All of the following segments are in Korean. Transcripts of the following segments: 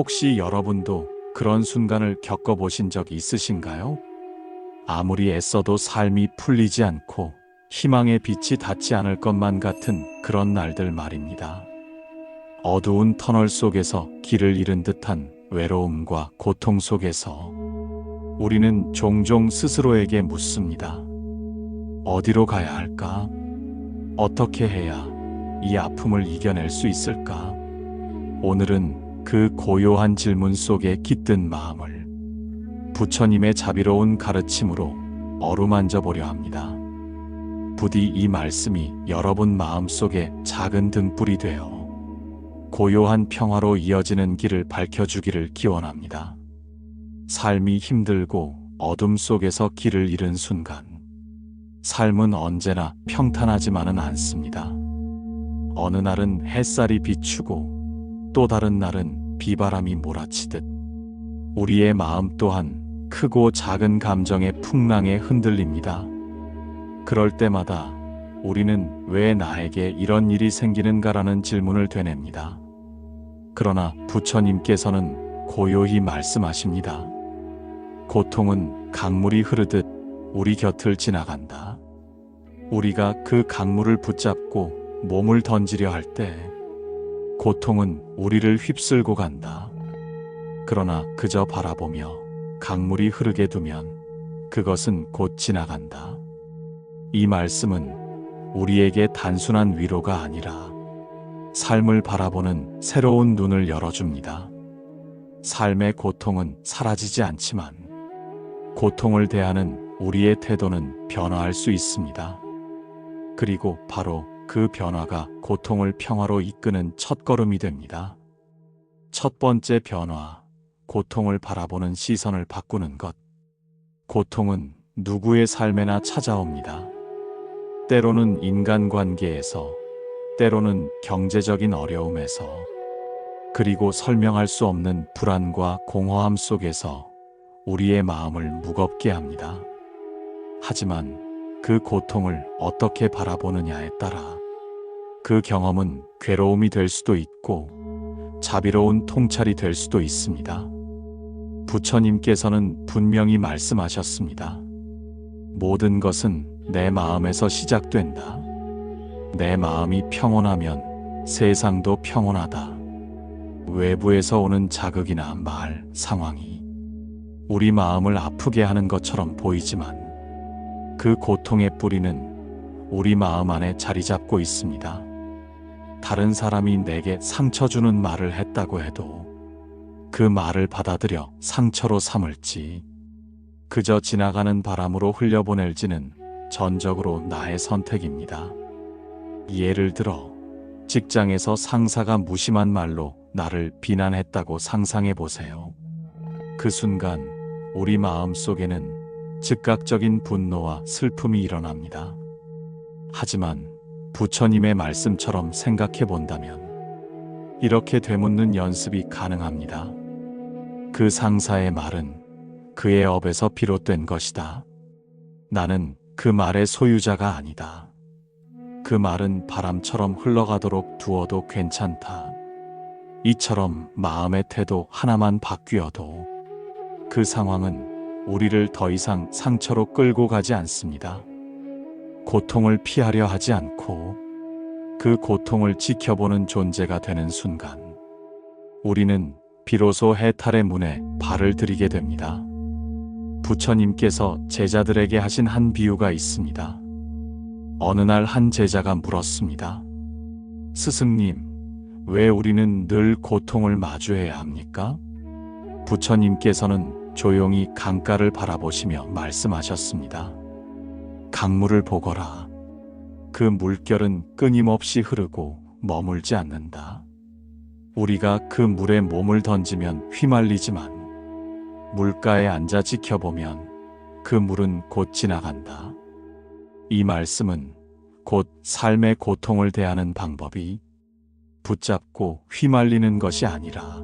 혹시 여러분도 그런 순간을 겪어보신 적 있으신가요? 아무리 애써도 삶이 풀리지 않고 희망의 빛이 닿지 않을 것만 같은 그런 날들 말입니다. 어두운 터널 속에서 길을 잃은 듯한 외로움과 고통 속에서 우리는 종종 스스로에게 묻습니다. 어디로 가야 할까? 어떻게 해야 이 아픔을 이겨낼 수 있을까? 오늘은 그 고요한 질문 속에 깃든 마음을 부처님의 자비로운 가르침으로 어루만져 보려 합니다. 부디 이 말씀이 여러분 마음속에 작은 등불이 되어 고요한 평화로 이어지는 길을 밝혀주기를 기원합니다. 삶이 힘들고 어둠 속에서 길을 잃은 순간, 삶은 언제나 평탄하지만은 않습니다. 어느 날은 햇살이 비추고 또 다른 날은 비바람이 몰아치듯 우리의 마음 또한 크고 작은 감정의 풍랑에 흔들립니다. 그럴 때마다 우리는 왜 나에게 이런 일이 생기는가라는 질문을 되냅니다. 그러나 부처님께서는 고요히 말씀하십니다. 고통은 강물이 흐르듯 우리 곁을 지나간다. 우리가 그 강물을 붙잡고 몸을 던지려 할 때 고통은 우리를 휩쓸고 간다. 그러나 그저 바라보며 강물이 흐르게 두면 그것은 곧 지나간다. 이 말씀은 우리에게 단순한 위로가 아니라 삶을 바라보는 새로운 눈을 열어줍니다. 삶의 고통은 사라지지 않지만 고통을 대하는 우리의 태도는 변화할 수 있습니다. 그리고 바로 그 변화가 고통을 평화로 이끄는 첫걸음이 됩니다. 첫 번째 변화, 고통을 바라보는 시선을 바꾸는 것. 고통은 누구의 삶에나 찾아옵니다. 때로는 인간관계에서, 때로는 경제적인 어려움에서, 그리고 설명할 수 없는 불안과 공허함 속에서 우리의 마음을 무겁게 합니다. 하지만 그 고통을 어떻게 바라보느냐에 따라 그 경험은 괴로움이 될 수도 있고 자비로운 통찰이 될 수도 있습니다. 부처님께서는 분명히 말씀하셨습니다. 모든 것은 내 마음에서 시작된다. 내 마음이 평온하면 세상도 평온하다. 외부에서 오는 자극이나 말, 상황이 우리 마음을 아프게 하는 것처럼 보이지만 그 고통의 뿌리는 우리 마음 안에 자리 잡고 있습니다. 다른 사람이 내게 상처 주는 말을 했다고 해도 그 말을 받아들여 상처로 삼을지 그저 지나가는 바람으로 흘려보낼지는 전적으로 나의 선택입니다. 예를 들어 직장에서 상사가 무심한 말로 나를 비난했다고 상상해 보세요. 그 순간 우리 마음 속에는 즉각적인 분노와 슬픔이 일어납니다. 하지만 부처님의 말씀처럼 생각해 본다면 이렇게 되묻는 연습이 가능합니다. 그 상사의 말은 그의 업에서 비롯된 것이다. 나는 그 말의 소유자가 아니다. 그 말은 바람처럼 흘러가도록 두어도 괜찮다. 이처럼 마음의 태도 하나만 바뀌어도 그 상황은 우리를 더 이상 상처로 끌고 가지 않습니다. 고통을 피하려 하지 않고 그 고통을 지켜보는 존재가 되는 순간 우리는 비로소 해탈의 문에 발을 들이게 됩니다. 부처님께서 제자들에게 하신 한 비유가 있습니다. 어느 날 한 제자가 물었습니다. 스승님, 왜 우리는 늘 고통을 마주해야 합니까? 부처님께서는 조용히 강가를 바라보시며 말씀하셨습니다. 강물을 보거라. 그 물결은 끊임없이 흐르고 머물지 않는다. 우리가 그 물에 몸을 던지면 휘말리지만 물가에 앉아 지켜보면 그 물은 곧 지나간다. 이 말씀은 곧 삶의 고통을 대하는 방법이 붙잡고 휘말리는 것이 아니라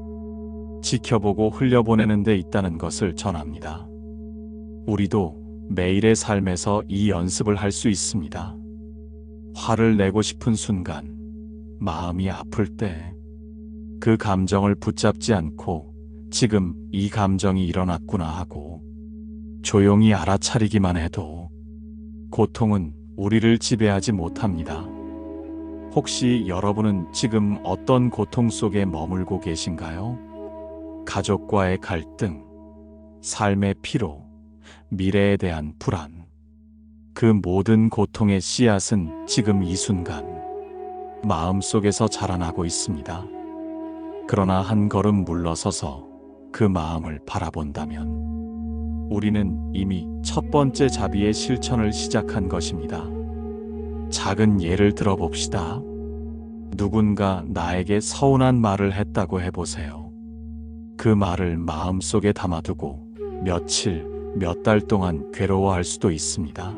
지켜보고 흘려보내는 데 있다는 것을 전합니다. 우리도 매일의 삶에서 이 연습을 할 수 있습니다. 화를 내고 싶은 순간, 마음이 아플 때, 그 감정을 붙잡지 않고 지금 이 감정이 일어났구나 하고 조용히 알아차리기만 해도 고통은 우리를 지배하지 못합니다. 혹시 여러분은 지금 어떤 고통 속에 머물고 계신가요? 가족과의 갈등, 삶의 피로, 미래에 대한 불안. 그 모든 고통의 씨앗은 지금 이 순간 마음속에서 자라나고 있습니다. 그러나 한 걸음 물러서서 그 마음을 바라본다면 우리는 이미 첫 번째 자비의 실천을 시작한 것입니다. 작은 예를 들어봅시다. 누군가 나에게 서운한 말을 했다고 해보세요. 그 말을 마음속에 담아두고 며칠, 몇 달 동안 괴로워할 수도 있습니다.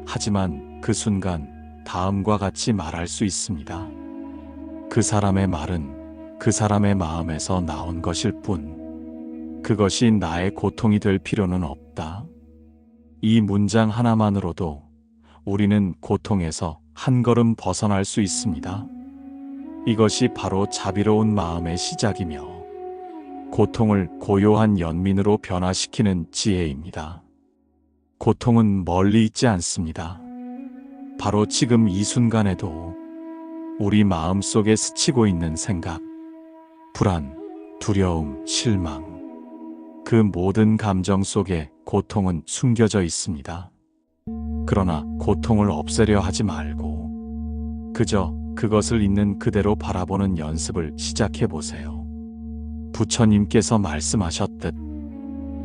하지만 그 순간 다음과 같이 말할 수 있습니다. 그 사람의 말은 그 사람의 마음에서 나온 것일 뿐, 그것이 나의 고통이 될 필요는 없다. 이 문장 하나만으로도 우리는 고통에서 한 걸음 벗어날 수 있습니다. 이것이 바로 자비로운 마음의 시작이며 고통을 고요한 연민으로 변화시키는 지혜입니다. 고통은 멀리 있지 않습니다. 바로 지금 이 순간에도 우리 마음 속에 스치고 있는 생각, 불안, 두려움, 실망, 그 모든 감정 속에 고통은 숨겨져 있습니다. 그러나 고통을 없애려 하지 말고 그저 그것을 있는 그대로 바라보는 연습을 시작해 보세요. 부처님께서 말씀하셨듯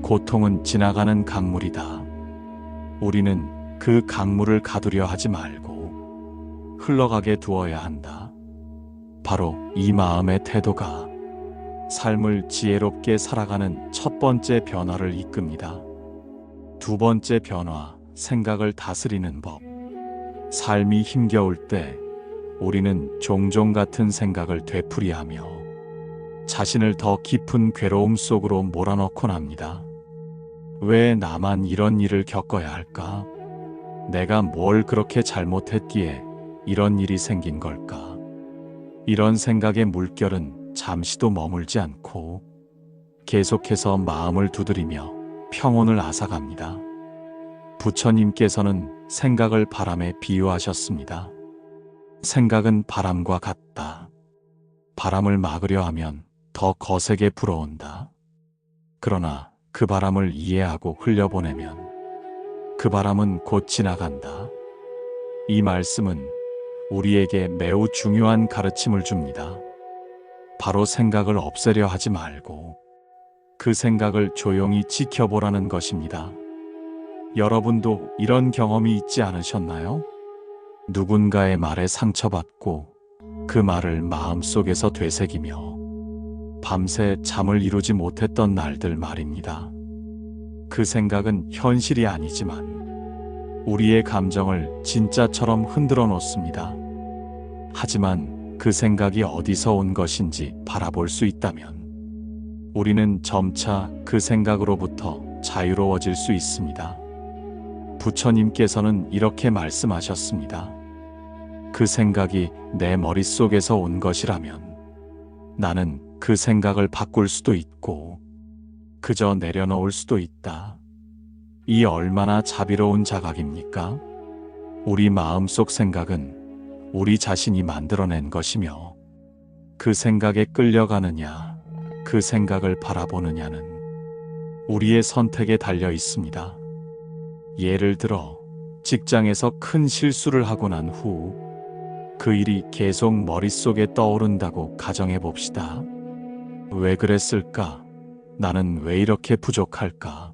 고통은 지나가는 강물이다. 우리는 그 강물을 가두려 하지 말고 흘러가게 두어야 한다. 바로 이 마음의 태도가 삶을 지혜롭게 살아가는 첫 번째 변화를 이끕니다. 두 번째 변화, 생각을 다스리는 법. 삶이 힘겨울 때 우리는 종종 같은 생각을 되풀이하며 자신을 더 깊은 괴로움 속으로 몰아넣곤 합니다. 왜 나만 이런 일을 겪어야 할까? 내가 뭘 그렇게 잘못했기에 이런 일이 생긴 걸까? 이런 생각의 물결은 잠시도 머물지 않고 계속해서 마음을 두드리며 평온을 앗아갑니다. 부처님께서는 생각을 바람에 비유하셨습니다. 생각은 바람과 같다. 바람을 막으려 하면 더 거세게 불어온다. 그러나 그 바람을 이해하고 흘려보내면 그 바람은 곧 지나간다. 이 말씀은 우리에게 매우 중요한 가르침을 줍니다. 바로 생각을 없애려 하지 말고 그 생각을 조용히 지켜보라는 것입니다. 여러분도 이런 경험이 있지 않으셨나요? 누군가의 말에 상처받고 그 말을 마음속에서 되새기며 밤새 잠을 이루지 못했던 날들 말입니다. 그 생각은 현실이 아니지만 우리의 감정을 진짜처럼 흔들어 놓습니다. 하지만 그 생각이 어디서 온 것인지 바라볼 수 있다면 우리는 점차 그 생각으로부터 자유로워질 수 있습니다. 부처님께서는 이렇게 말씀하셨습니다. 그 생각이 내 머릿속에서 온 것이라면 나는 그 생각을 바꿀 수도 있고 그저 내려놓을 수도 있다. 이 얼마나 자비로운 자각입니까? 우리 마음속 생각은 우리 자신이 만들어낸 것이며 그 생각에 끌려가느냐, 그 생각을 바라보느냐는 우리의 선택에 달려 있습니다. 예를 들어 직장에서 큰 실수를 하고 난 후 그 일이 계속 머릿속에 떠오른다고 가정해 봅시다. 왜 그랬을까? 나는 왜 이렇게 부족할까?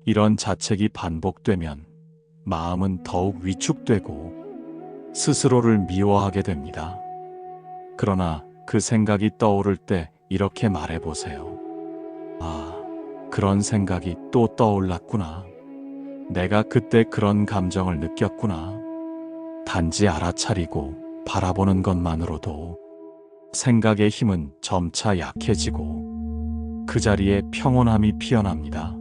이런 자책이 반복되면 마음은 더욱 위축되고 스스로를 미워하게 됩니다. 그러나 그 생각이 떠오를 때 이렇게 말해보세요. 아, 그런 생각이 또 떠올랐구나. 내가 그때 그런 감정을 느꼈구나. 단지 알아차리고 바라보는 것만으로도 생각의 힘은 점차 약해지고 그 자리에 평온함이 피어납니다.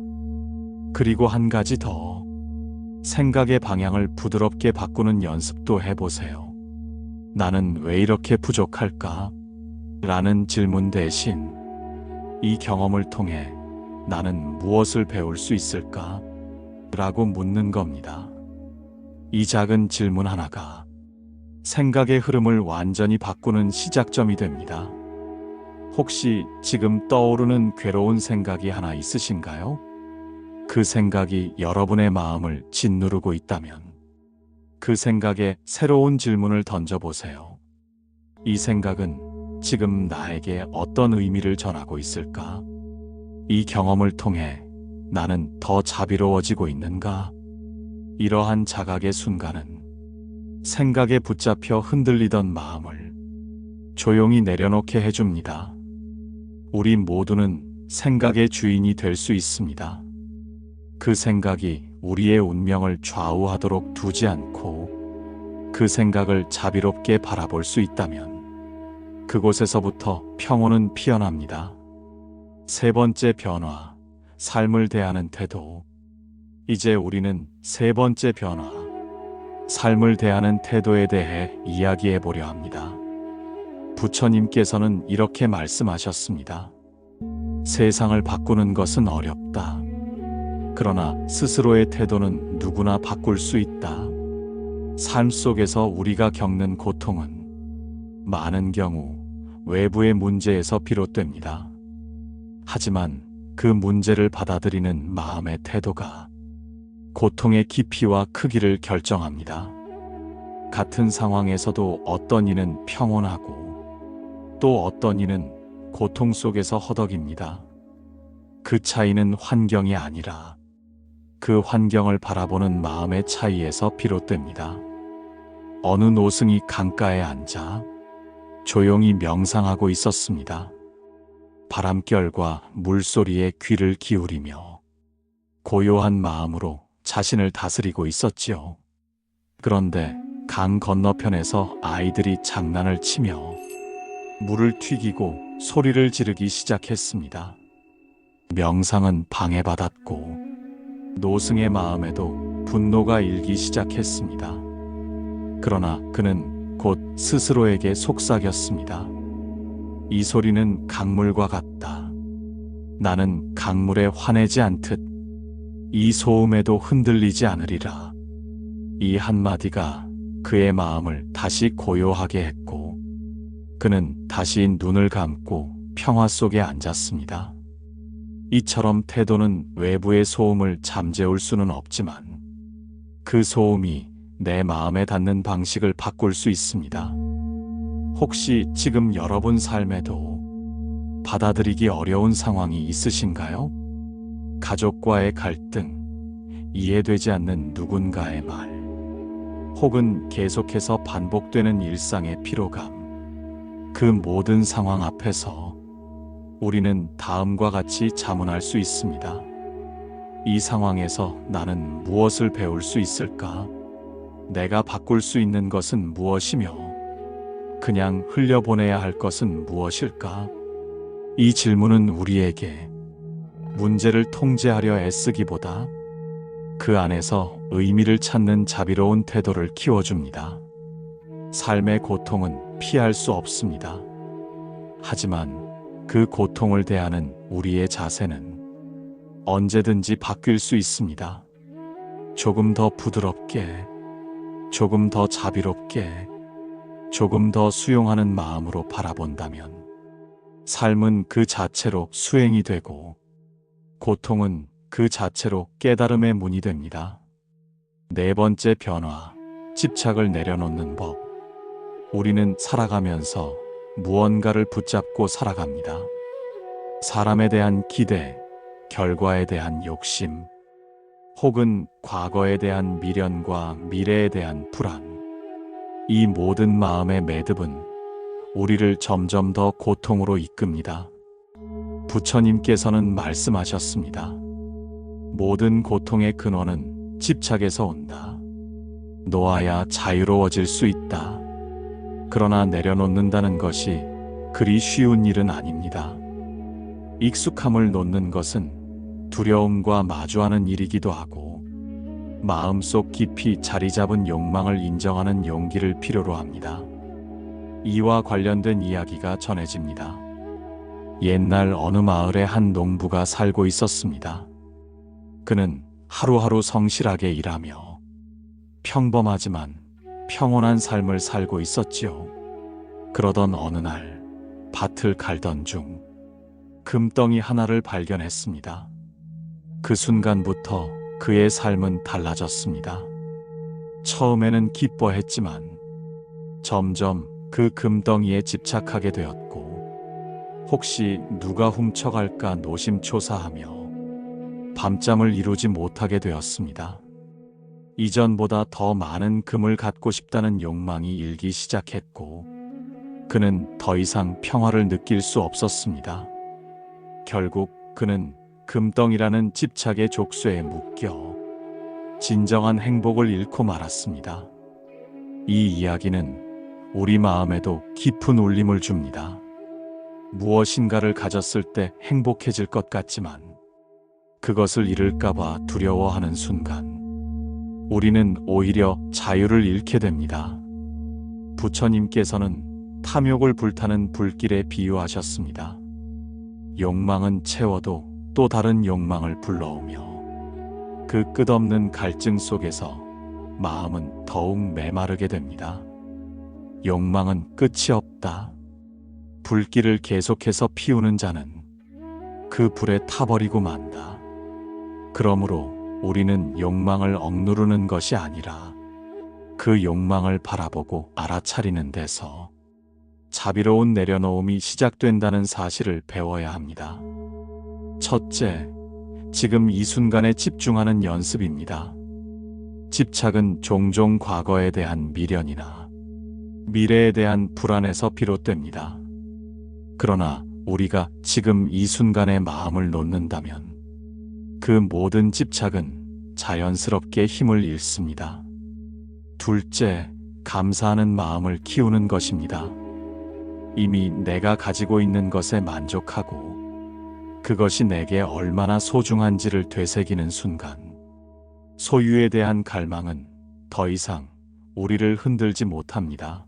그리고 한 가지 더, 생각의 방향을 부드럽게 바꾸는 연습도 해보세요. 나는 왜 이렇게 부족할까? 라는 질문 대신 이 경험을 통해 나는 무엇을 배울 수 있을까? 라고 묻는 겁니다. 이 작은 질문 하나가 생각의 흐름을 완전히 바꾸는 시작점이 됩니다. 혹시 지금 떠오르는 괴로운 생각이 하나 있으신가요? 그 생각이 여러분의 마음을 짓누르고 있다면 그 생각에 새로운 질문을 던져보세요. 이 생각은 지금 나에게 어떤 의미를 전하고 있을까? 이 경험을 통해 나는 더 자비로워지고 있는가? 이러한 자각의 순간은 생각에 붙잡혀 흔들리던 마음을 조용히 내려놓게 해줍니다. 우리 모두는 생각의 주인이 될 수 있습니다. 그 생각이 우리의 운명을 좌우하도록 두지 않고 그 생각을 자비롭게 바라볼 수 있다면 그곳에서부터 평온은 피어납니다. 세 번째 변화, 삶을 대하는 태도. 이제 우리는 세 번째 변화, 삶을 대하는 태도에 대해 이야기해 보려 합니다. 부처님께서는 이렇게 말씀하셨습니다. 세상을 바꾸는 것은 어렵다. 그러나 스스로의 태도는 누구나 바꿀 수 있다. 삶 속에서 우리가 겪는 고통은 많은 경우 외부의 문제에서 비롯됩니다. 하지만 그 문제를 받아들이는 마음의 태도가 고통의 깊이와 크기를 결정합니다. 같은 상황에서도 어떤 이는 평온하고 또 어떤 이는 고통 속에서 허덕입니다. 그 차이는 환경이 아니라 그 환경을 바라보는 마음의 차이에서 비롯됩니다. 어느 노승이 강가에 앉아 조용히 명상하고 있었습니다. 바람결과 물소리에 귀를 기울이며 고요한 마음으로 자신을 다스리고 있었지요. 그런데 강 건너편에서 아이들이 장난을 치며 물을 튀기고 소리를 지르기 시작했습니다. 명상은 방해받았고 노승의 마음에도 분노가 일기 시작했습니다. 그러나 그는 곧 스스로에게 속삭였습니다. 이 소리는 강물과 같다. 나는 강물에 화내지 않듯 이 소음에도 흔들리지 않으리라. 이 한마디가 그의 마음을 다시 고요하게 했고 그는 다시 눈을 감고 평화 속에 앉았습니다. 이처럼 태도는 외부의 소음을 잠재울 수는 없지만 그 소음이 내 마음에 닿는 방식을 바꿀 수 있습니다. 혹시 지금 여러분 삶에도 받아들이기 어려운 상황이 있으신가요? 가족과의 갈등, 이해되지 않는 누군가의 말, 혹은 계속해서 반복되는 일상의 피로감. 그 모든 상황 앞에서 우리는 다음과 같이 자문할 수 있습니다. 이 상황에서 나는 무엇을 배울 수 있을까? 내가 바꿀 수 있는 것은 무엇이며 그냥 흘려보내야 할 것은 무엇일까? 이 질문은 우리에게 문제를 통제하려 애쓰기보다 그 안에서 의미를 찾는 자비로운 태도를 키워줍니다. 삶의 고통은 피할 수 없습니다. 하지만 그 고통을 대하는 우리의 자세는 언제든지 바뀔 수 있습니다. 조금 더 부드럽게, 조금 더 자비롭게, 조금 더 수용하는 마음으로 바라본다면 삶은 그 자체로 수행이 되고 고통은 그 자체로 깨달음의 문이 됩니다. 네 번째 변화, 집착을 내려놓는 법. 우리는 살아가면서 무언가를 붙잡고 살아갑니다. 사람에 대한 기대, 결과에 대한 욕심, 혹은 과거에 대한 미련과 미래에 대한 불안. 이 모든 마음의 매듭은 우리를 점점 더 고통으로 이끕니다. 부처님께서는 말씀하셨습니다. 모든 고통의 근원은 집착에서 온다. 놓아야 자유로워질 수 있다. 그러나 내려놓는다는 것이 그리 쉬운 일은 아닙니다. 익숙함을 놓는 것은 두려움과 마주하는 일이기도 하고 마음속 깊이 자리 잡은 욕망을 인정하는 용기를 필요로 합니다. 이와 관련된 이야기가 전해집니다. 옛날 어느 마을에 한 농부가 살고 있었습니다. 그는 하루하루 성실하게 일하며 평범하지만 평온한 삶을 살고 있었지요. 그러던 어느 날 밭을 갈던 중 금덩이 하나를 발견했습니다. 그 순간부터 그의 삶은 달라졌습니다. 처음에는 기뻐했지만 점점 그 금덩이에 집착하게 되었고, 혹시 누가 훔쳐갈까 노심초사하며 밤잠을 이루지 못하게 되었습니다. 이전보다 더 많은 금을 갖고 싶다는 욕망이 일기 시작했고, 그는 더 이상 평화를 느낄 수 없었습니다. 결국 그는 금덩이라는 집착의 족쇄에 묶여 진정한 행복을 잃고 말았습니다. 이 이야기는 우리 마음에도 깊은 울림을 줍니다. 무엇인가를 가졌을 때 행복해질 것 같지만 그것을 잃을까봐 두려워하는 순간 우리는 오히려 자유를 잃게 됩니다. 부처님께서는 탐욕을 불타는 불길에 비유하셨습니다. 욕망은 채워도 또 다른 욕망을 불러오며 그 끝없는 갈증 속에서 마음은 더욱 메마르게 됩니다. 욕망은 끝이 없다. 불길을 계속해서 피우는 자는 그 불에 타버리고 만다. 그러므로 우리는 욕망을 억누르는 것이 아니라 그 욕망을 바라보고 알아차리는 데서 자비로운 내려놓음이 시작된다는 사실을 배워야 합니다. 첫째, 지금 이 순간에 집중하는 연습입니다. 집착은 종종 과거에 대한 미련이나 미래에 대한 불안에서 비롯됩니다. 그러나 우리가 지금 이 순간에 마음을 놓는다면 그 모든 집착은 자연스럽게 힘을 잃습니다. 둘째, 감사하는 마음을 키우는 것입니다. 이미 내가 가지고 있는 것에 만족하고 그것이 내게 얼마나 소중한지를 되새기는 순간 소유에 대한 갈망은 더 이상 우리를 흔들지 못합니다.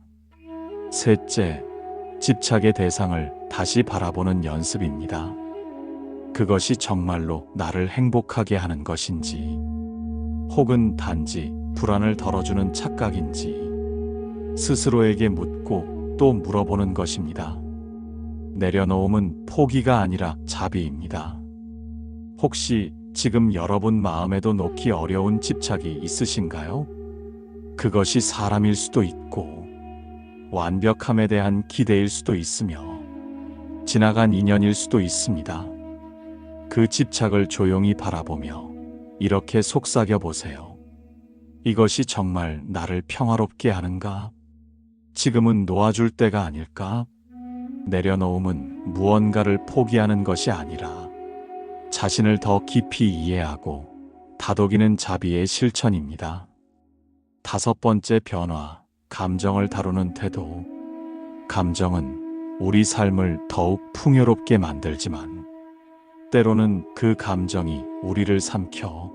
셋째, 집착의 대상을 다시 바라보는 연습입니다. 그것이 정말로 나를 행복하게 하는 것인지 혹은 단지 불안을 덜어주는 착각인지 스스로에게 묻고 또 물어보는 것입니다. 내려놓음은 포기가 아니라 자비입니다. 혹시 지금 여러분 마음에도 놓기 어려운 집착이 있으신가요? 그것이 사람일 수도 있고 완벽함에 대한 기대일 수도 있으며 지나간 인연일 수도 있습니다. 그 집착을 조용히 바라보며 이렇게 속삭여 보세요. 이것이 정말 나를 평화롭게 하는가? 지금은 놓아줄 때가 아닐까? 내려놓음은 무언가를 포기하는 것이 아니라 자신을 더 깊이 이해하고 다독이는 자비의 실천입니다. 다섯 번째 변화, 감정을 다루는 태도. 감정은 우리 삶을 더욱 풍요롭게 만들지만 때로는 그 감정이 우리를 삼켜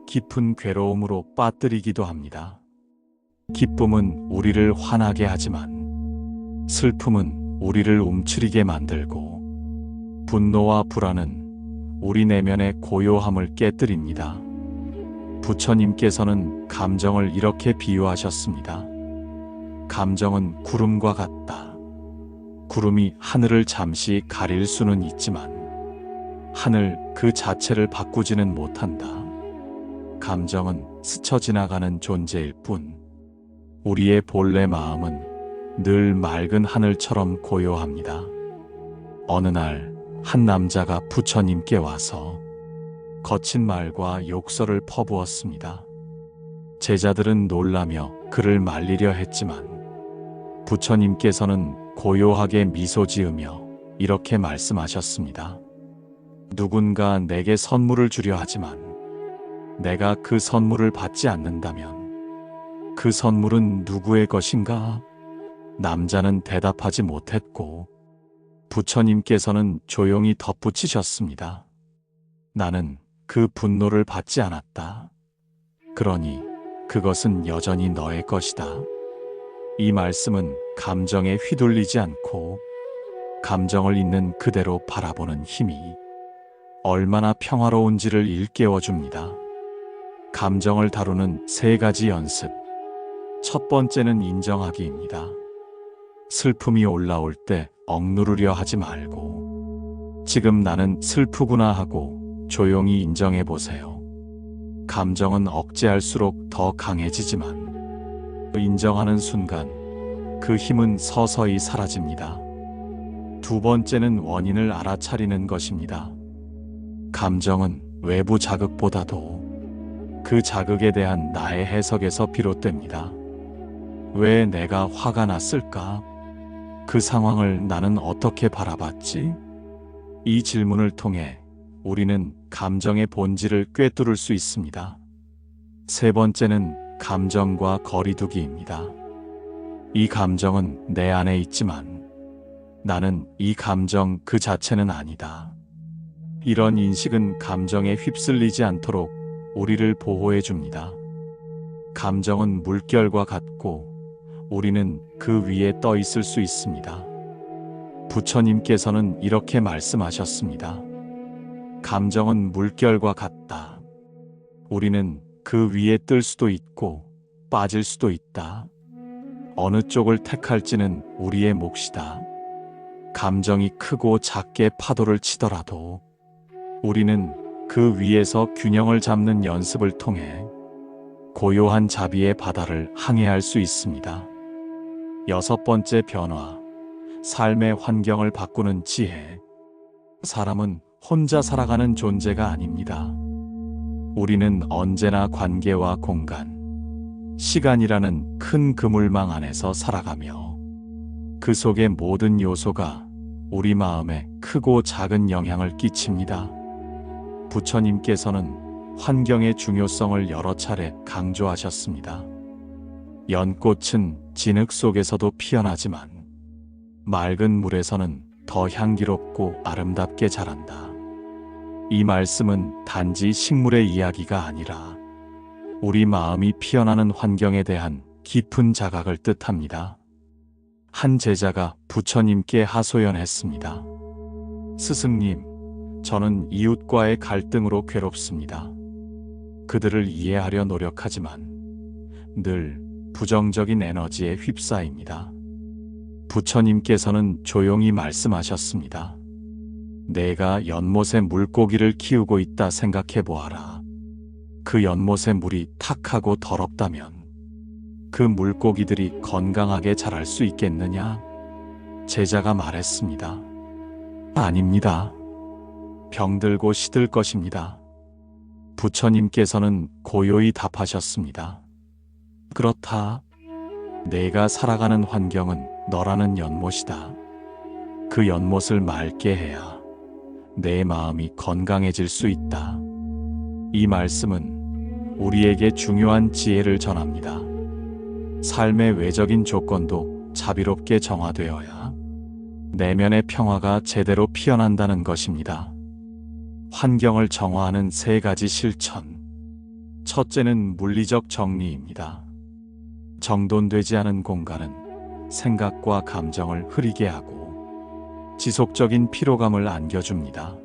깊은 괴로움으로 빠뜨리기도 합니다. 기쁨은 우리를 화나게 하지만 슬픔은 우리를 움츠리게 만들고 분노와 불안은 우리 내면의 고요함을 깨뜨립니다. 부처님께서는 감정을 이렇게 비유하셨습니다. 감정은 구름과 같다. 구름이 하늘을 잠시 가릴 수는 있지만 하늘 그 자체를 바꾸지는 못한다. 감정은 스쳐 지나가는 존재일 뿐 우리의 본래 마음은 늘 맑은 하늘처럼 고요합니다. 어느 날 한 남자가 부처님께 와서 거친 말과 욕설을 퍼부었습니다. 제자들은 놀라며 그를 말리려 했지만 부처님께서는 고요하게 미소 지으며 이렇게 말씀하셨습니다. 누군가 내게 선물을 주려 하지만 내가 그 선물을 받지 않는다면 그 선물은 누구의 것인가? 남자는 대답하지 못했고 부처님께서는 조용히 덧붙이셨습니다. 나는 그 분노를 받지 않았다. 그러니 그것은 여전히 너의 것이다. 이 말씀은 감정에 휘둘리지 않고 감정을 있는 그대로 바라보는 힘이 얼마나 평화로운지를 일깨워줍니다. 감정을 다루는 3가지 연습. 첫 번째는 인정하기입니다. 슬픔이 올라올 때 억누르려 하지 말고 지금 나는 슬프구나 하고 조용히 인정해 보세요. 감정은 억제할수록 더 강해지지만 인정하는 순간 그 힘은 서서히 사라집니다. 두 번째는 원인을 알아차리는 것입니다. 감정은 외부 자극보다도 그 자극에 대한 나의 해석에서 비롯됩니다. 왜 내가 화가 났을까? 그 상황을 나는 어떻게 바라봤지? 이 질문을 통해 우리는 감정의 본질을 꿰뚫을 수 있습니다. 세 번째는 감정과 거리두기입니다. 이 감정은 내 안에 있지만 나는 이 감정 그 자체는 아니다. 이런 인식은 감정에 휩쓸리지 않도록 우리를 보호해 줍니다. 감정은 물결과 같고 우리는 그 위에 떠 있을 수 있습니다. 부처님께서는 이렇게 말씀하셨습니다. 감정은 물결과 같다. 우리는 그 위에 뜰 수도 있고 빠질 수도 있다. 어느 쪽을 택할지는 우리의 몫이다. 감정이 크고 작게 파도를 치더라도 우리는 그 위에서 균형을 잡는 연습을 통해 고요한 자비의 바다를 항해할 수 있습니다. 6번째 변화, 삶의 환경을 바꾸는 지혜. 사람은 혼자 살아가는 존재가 아닙니다. 우리는 언제나 관계와 공간, 시간이라는 큰 그물망 안에서 살아가며 그 속의 모든 요소가 우리 마음에 크고 작은 영향을 끼칩니다. 부처님께서는 환경의 중요성을 여러 차례 강조하셨습니다. 연꽃은 진흙 속에서도 피어나지만 맑은 물에서는 더 향기롭고 아름답게 자란다. 이 말씀은 단지 식물의 이야기가 아니라 우리 마음이 피어나는 환경에 대한 깊은 자각을 뜻합니다. 한 제자가 부처님께 하소연했습니다. 스승님, 저는 이웃과의 갈등으로 괴롭습니다. 그들을 이해하려 노력하지만 늘 부정적인 에너지에 휩싸입니다. 부처님께서는 조용히 말씀하셨습니다. 내가 연못에 물고기를 키우고 있다 생각해 보아라. 그 연못의 물이 탁하고 더럽다면 그 물고기들이 건강하게 자랄 수 있겠느냐? 제자가 말했습니다. 아닙니다. 병들고 시들 것입니다. 부처님께서는 고요히 답하셨습니다. 그렇다. 내가 살아가는 환경은 너라는 연못이다. 그 연못을 맑게 해야 내 마음이 건강해질 수 있다. 이 말씀은 우리에게 중요한 지혜를 전합니다. 삶의 외적인 조건도 자비롭게 정화되어야 내면의 평화가 제대로 피어난다는 것입니다. 환경을 정화하는 3가지 실천. 첫째는 물리적 정리입니다. 정돈되지 않은 공간은 생각과 감정을 흐리게 하고 지속적인 피로감을 안겨줍니다.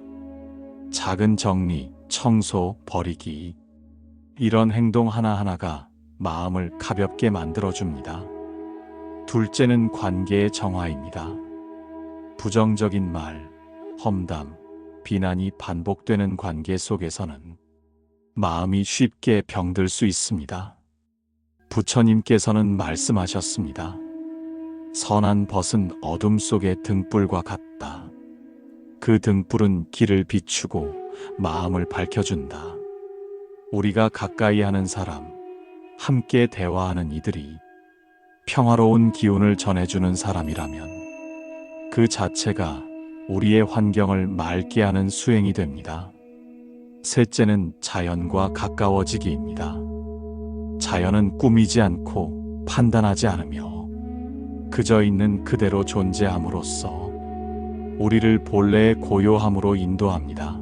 작은 정리, 청소, 버리기. 이런 행동 하나하나가 마음을 가볍게 만들어줍니다. 둘째는 관계의 정화입니다. 부정적인 말, 험담, 비난이 반복되는 관계 속에서는 마음이 쉽게 병들 수 있습니다. 부처님께서는 말씀하셨습니다. 선한 벗은 어둠 속의 등불과 같다. 그 등불은 길을 비추고 마음을 밝혀준다. 우리가 가까이 하는 사람, 함께 대화하는 이들이 평화로운 기운을 전해주는 사람이라면 그 자체가 우리의 환경을 맑게 하는 수행이 됩니다. 셋째는 자연과 가까워지기입니다. 자연은 꾸미지 않고 판단하지 않으며 그저 있는 그대로 존재함으로써 우리를 본래의 고요함으로 인도합니다.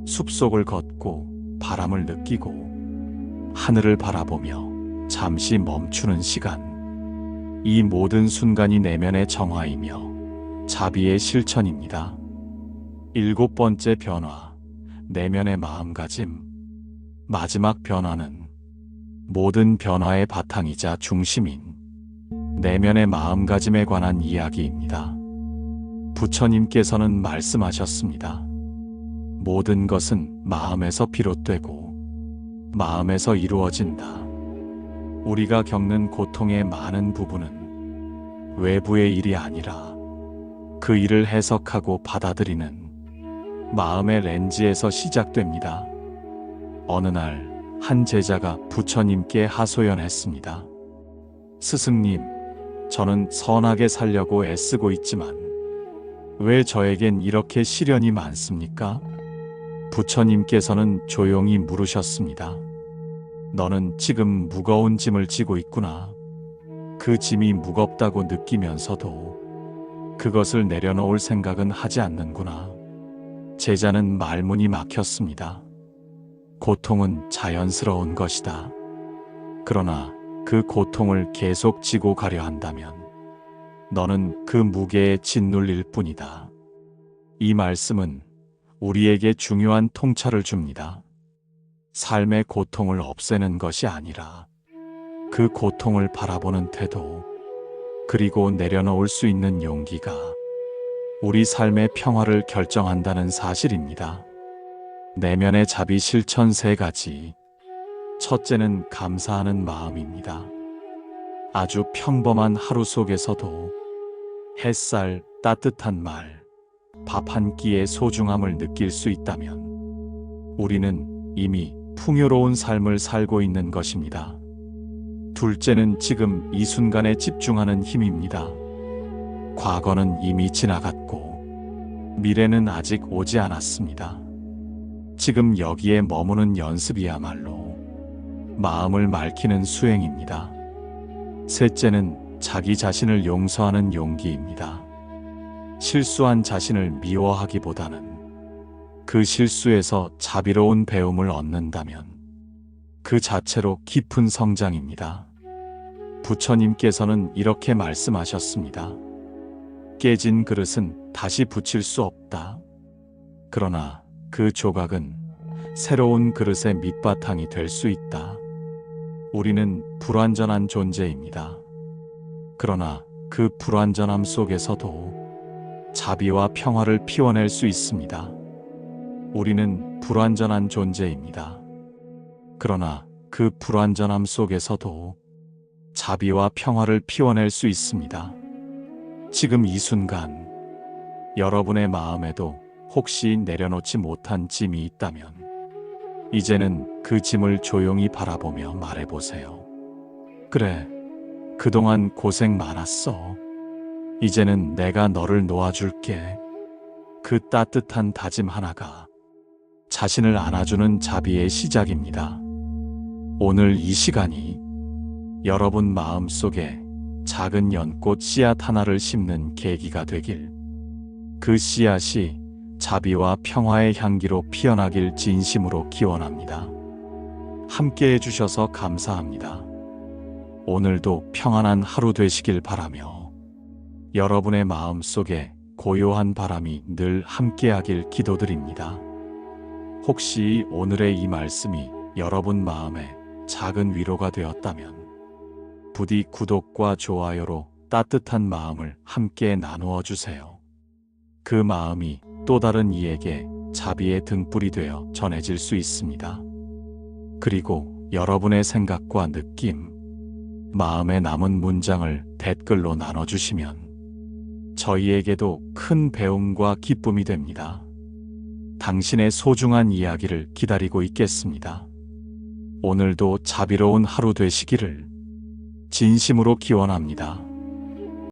숲속을 걷고 바람을 느끼고 하늘을 바라보며 잠시 멈추는 시간. 이 모든 순간이 내면의 정화이며 자비의 실천입니다. 7번째 변화, 내면의 마음가짐. 마지막 변화는 모든 변화의 바탕이자 중심인 내면의 마음가짐에 관한 이야기입니다. 부처님께서는 말씀하셨습니다. 모든 것은 마음에서 비롯되고 마음에서 이루어진다. 우리가 겪는 고통의 많은 부분은 외부의 일이 아니라 그 일을 해석하고 받아들이는 마음의 렌즈에서 시작됩니다. 어느 날 한 제자가 부처님께 하소연했습니다. 스승님, 저는 선하게 살려고 애쓰고 있지만 왜 저에겐 이렇게 시련이 많습니까? 부처님께서는 조용히 물으셨습니다. 너는 지금 무거운 짐을 지고 있구나. 그 짐이 무겁다고 느끼면서도 그것을 내려놓을 생각은 하지 않는구나. 제자는 말문이 막혔습니다. 고통은 자연스러운 것이다. 그러나 그 고통을 계속 지고 가려 한다면 너는 그 무게에 짓눌릴 뿐이다. 이 말씀은 우리에게 중요한 통찰을 줍니다. 삶의 고통을 없애는 것이 아니라 그 고통을 바라보는 태도, 그리고 내려놓을 수 있는 용기가 우리 삶의 평화를 결정한다는 사실입니다. 내면의 자비 실천 3가지. 첫째는 감사하는 마음입니다. 아주 평범한 하루 속에서도 햇살, 따뜻한 말, 밥 한 끼의 소중함을 느낄 수 있다면 우리는 이미 풍요로운 삶을 살고 있는 것입니다. 둘째는 지금 이 순간에 집중하는 힘입니다. 과거는 이미 지나갔고 미래는 아직 오지 않았습니다. 지금 여기에 머무는 연습이야말로 마음을 맑히는 수행입니다. 셋째는 자기 자신을 용서하는 용기입니다. 실수한 자신을 미워하기보다는 그 실수에서 자비로운 배움을 얻는다면 그 자체로 깊은 성장입니다. 부처님께서는 이렇게 말씀하셨습니다. 깨진 그릇은 다시 붙일 수 없다. 그러나 그 조각은 새로운 그릇의 밑바탕이 될 수 있다. 우리는 불완전한 존재입니다. 그러나 그 불완전함 속에서도 자비와 평화를 피워낼 수 있습니다. 우리는 불완전한 존재입니다. 그러나 그 불완전함 속에서도 자비와 평화를 피워낼 수 있습니다. 지금 이 순간 여러분의 마음에도 혹시 내려놓지 못한 짐이 있다면 이제는 그 짐을 조용히 바라보며 말해보세요. 그래, 그동안 고생 많았어. 이제는 내가 너를 놓아줄게. 그 따뜻한 다짐 하나가 자신을 안아주는 자비의 시작입니다. 오늘 이 시간이 여러분 마음속에 작은 연꽃 씨앗 하나를 심는 계기가 되길, 그 씨앗이 자비와 평화의 향기로 피어나길 진심으로 기원합니다. 함께 해주셔서 감사합니다. 오늘도 평안한 하루 되시길 바라며 여러분의 마음속에 고요한 바람이 늘 함께하길 기도드립니다. 혹시 오늘의 이 말씀이 여러분 마음에 작은 위로가 되었다면 부디 구독과 좋아요로 따뜻한 마음을 함께 나누어 주세요. 그 마음이 또 다른 이에게 자비의 등불이 되어 전해질 수 있습니다. 그리고 여러분의 생각과 느낌, 마음에 남은 문장을 댓글로 나눠주시면 저희에게도 큰 배움과 기쁨이 됩니다. 당신의 소중한 이야기를 기다리고 있겠습니다. 오늘도 자비로운 하루 되시기를 진심으로 기원합니다.